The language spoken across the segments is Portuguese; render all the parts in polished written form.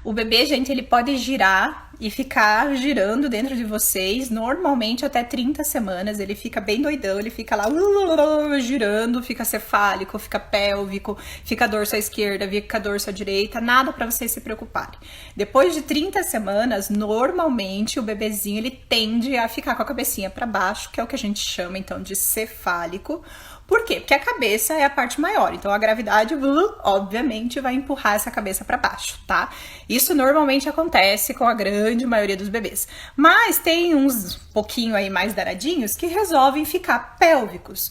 O bebê, gente, ele pode girar e ficar girando dentro de vocês, normalmente até 30 semanas. Ele fica bem doidão, ele fica lá girando, fica cefálico, fica pélvico, fica dorso à esquerda, fica dorso à direita, nada para vocês se preocuparem. Depois de 30 semanas, normalmente o bebezinho ele tende a ficar com a cabecinha para baixo, que é o que a gente chama então de cefálico. Por quê? Porque a cabeça é a parte maior, então a gravidade, obviamente, vai empurrar essa cabeça para baixo, tá? Isso normalmente acontece com a grande maioria dos bebês. Mas tem uns pouquinho aí mais danadinhos que resolvem ficar pélvicos.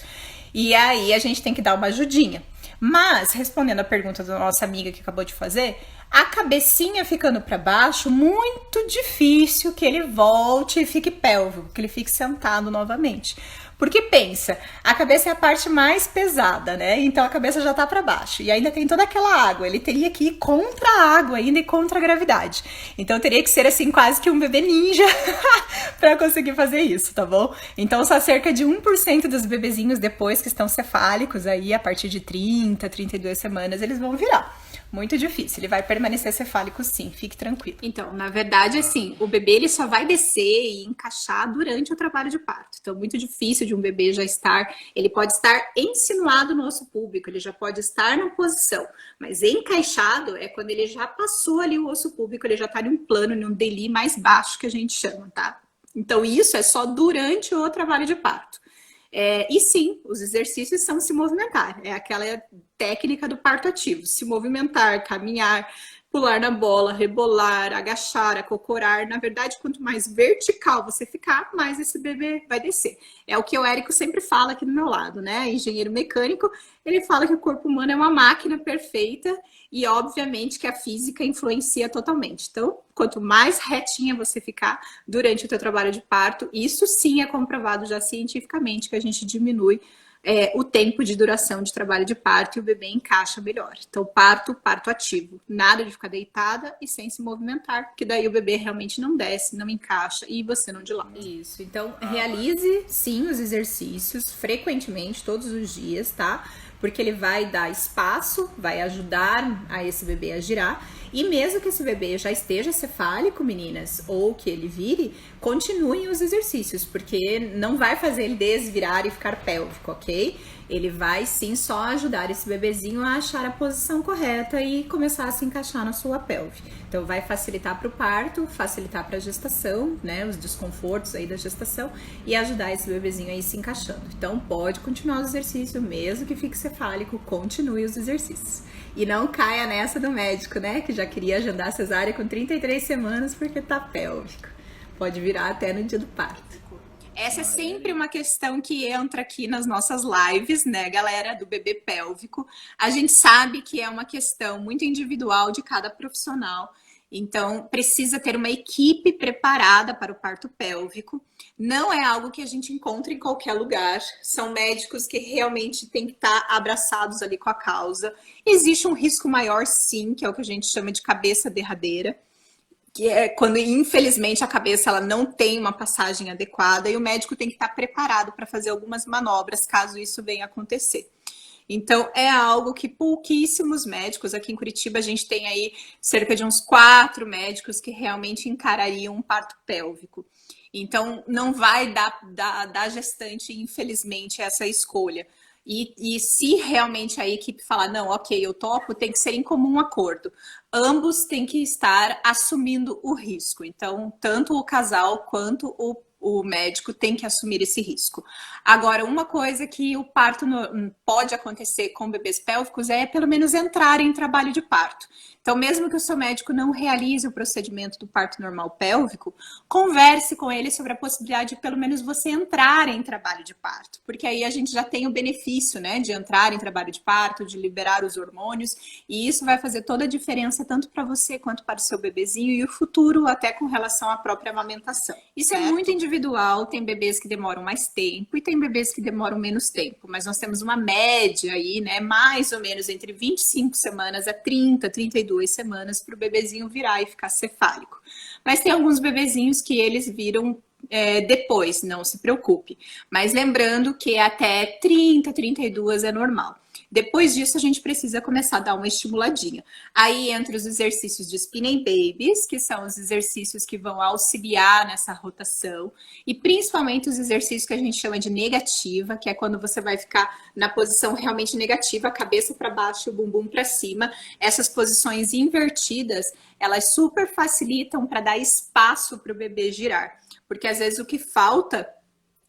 E aí a gente tem que dar uma ajudinha. Mas, respondendo a pergunta da nossa amiga que acabou de fazer, a cabecinha ficando para baixo, muito difícil que ele volte e fique pélvico, que ele fique sentado novamente. Porque pensa, a cabeça é a parte mais pesada, né? Então a cabeça já tá para baixo. E ainda tem toda aquela água. Ele teria que ir contra a água ainda e contra a gravidade. Então teria que ser assim quase que um bebê ninja para conseguir fazer isso, tá bom? Então só cerca de 1% dos bebezinhos depois que estão cefálicos aí, a partir de 30, 32 semanas, eles vão virar. Muito difícil, ele vai permanecer cefálico sim, fique tranquilo. Então, na verdade, assim, o bebê ele só vai descer e encaixar durante o trabalho de parto. Então, muito difícil de um bebê já estar, ele pode estar insinuado no osso púbico, ele já pode estar na posição, mas encaixado é quando ele já passou ali o osso púbico, ele já está em um plano, em um DELI mais baixo que a gente chama, tá? Então, isso é só durante o trabalho de parto. E sim, os exercícios são se movimentar, é aquela técnica do parto ativo, se movimentar, caminhar, pular na bola, rebolar, agachar, acocorar. Na verdade, quanto mais vertical você ficar, mais esse bebê vai descer. É o que o Érico sempre fala aqui do meu lado, né? Engenheiro mecânico, ele fala que o corpo humano é uma máquina perfeita e, obviamente, que a física influencia totalmente. Então, quanto mais retinha você ficar durante o teu trabalho de parto, isso sim é comprovado já cientificamente, que a gente diminui o tempo de duração de trabalho de parto e o bebê encaixa melhor. Então, parto ativo. Nada de ficar deitada e sem se movimentar, porque daí o bebê realmente não desce, não encaixa e você não dilata. Isso, então realize sim os exercícios frequentemente, todos os dias, tá? Porque ele vai dar espaço, vai ajudar a esse bebê a girar. E mesmo que esse bebê já esteja cefálico, meninas, ou que ele vire, continuem os exercícios, porque não vai fazer ele desvirar e ficar pélvico, ok? Ele vai sim só ajudar esse bebezinho a achar a posição correta e começar a se encaixar na sua pelve. Então vai facilitar para o parto, facilitar para a gestação, né, os desconfortos aí da gestação e ajudar esse bebezinho aí se encaixando. Então pode continuar o exercício, mesmo que fique cefálico, continue os exercícios. E não caia nessa do médico, né, que já queria agendar a cesárea com 33 semanas porque tá pélvico. Pode virar até no dia do parto. Essa é sempre uma questão que entra aqui nas nossas lives, né, galera, do bebê pélvico. A gente sabe que é uma questão muito individual de cada profissional. Então, precisa ter uma equipe preparada para o parto pélvico. Não é algo que a gente encontra em qualquer lugar. São médicos que realmente têm que estar abraçados ali com a causa. Existe um risco maior, sim, que é o que a gente chama de cabeça derradeira, que é quando, infelizmente, a cabeça ela não tem uma passagem adequada e o médico tem que estar preparado para fazer algumas manobras, caso isso venha a acontecer. Então, é algo que pouquíssimos médicos, aqui em Curitiba a gente tem aí cerca de uns 4 médicos que realmente encarariam um parto pélvico. Então, não vai dar gestante, infelizmente, essa escolha. E se realmente a equipe falar, não, ok, eu topo, tem que ser em comum acordo. Ambos têm que estar assumindo o risco. Então, tanto o casal quanto o médico tem que assumir esse risco. Agora, uma coisa que o parto pode acontecer com bebês pélvicos é pelo menos entrar em trabalho de parto. Então, mesmo que o seu médico não realize o procedimento do parto normal pélvico, converse com ele sobre a possibilidade de pelo menos você entrar em trabalho de parto, porque aí a gente já tem o benefício, né, de entrar em trabalho de parto, de liberar os hormônios, e isso vai fazer toda a diferença tanto para você quanto para o seu bebezinho e o futuro até com relação à própria amamentação. Isso é muito individual, tem bebês que demoram mais tempo e tem bebês que demoram menos tempo, mas nós temos uma média aí, né, mais ou menos entre 25 semanas a 30, 32 semanas para o bebezinho virar e ficar cefálico. Mas tem alguns bebezinhos que eles viram depois, não se preocupe. Mas lembrando que até 30, 32 é normal. Depois disso, a gente precisa começar a dar uma estimuladinha. Aí entra os exercícios de spinning babies, que são os exercícios que vão auxiliar nessa rotação, e principalmente os exercícios que a gente chama de negativa, que é quando você vai ficar na posição realmente negativa, a cabeça para baixo e o bumbum para cima. Essas posições invertidas, elas super facilitam para dar espaço para o bebê girar, porque às vezes o que falta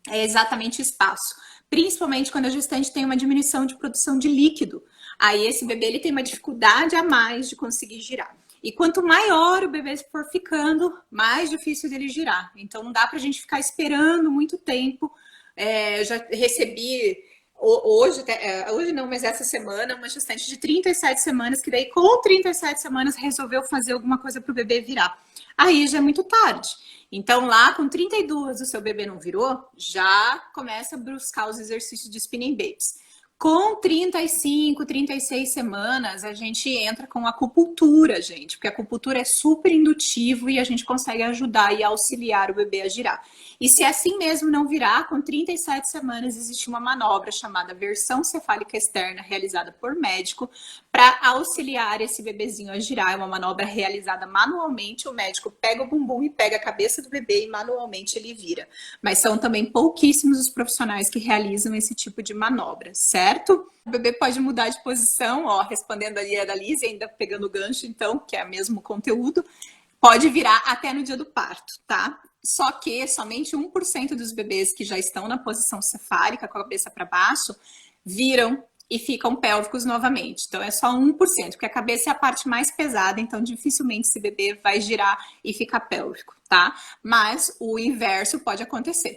é exatamente espaço, principalmente quando a gestante tem uma diminuição de produção de líquido. Aí esse bebê ele tem uma dificuldade a mais de conseguir girar. E quanto maior o bebê for ficando, mais difícil dele girar. Então não dá para a gente ficar esperando muito tempo. Eu já recebi hoje não, mas essa semana, uma gestante de 37 semanas, que daí com 37 semanas resolveu fazer alguma coisa para o bebê virar. Aí já é muito tarde. Então, lá com 32 o seu bebê não virou, já começa a buscar os exercícios de spinning babies. Com 35, 36 semanas, a gente entra com acupuntura, gente, porque a acupuntura é super indutivo e a gente consegue ajudar e auxiliar o bebê a girar. E se assim mesmo não virar, com 37 semanas existe uma manobra chamada versão cefálica externa, realizada por médico, para auxiliar esse bebezinho a girar. É uma manobra realizada manualmente, o médico pega o bumbum e pega a cabeça do bebê e manualmente ele vira. Mas são também pouquíssimos os profissionais que realizam esse tipo de manobra, certo? O bebê pode mudar de posição, ó, respondendo ali a da Liz, ainda pegando o gancho, então, que é o mesmo conteúdo, pode virar até no dia do parto, tá? Só que somente 1% dos bebês que já estão na posição cefálica, com a cabeça para baixo, viram e ficam pélvicos novamente. Então é só 1%, porque a cabeça é a parte mais pesada, então dificilmente esse bebê vai girar e ficar pélvico, tá? Mas o inverso pode acontecer.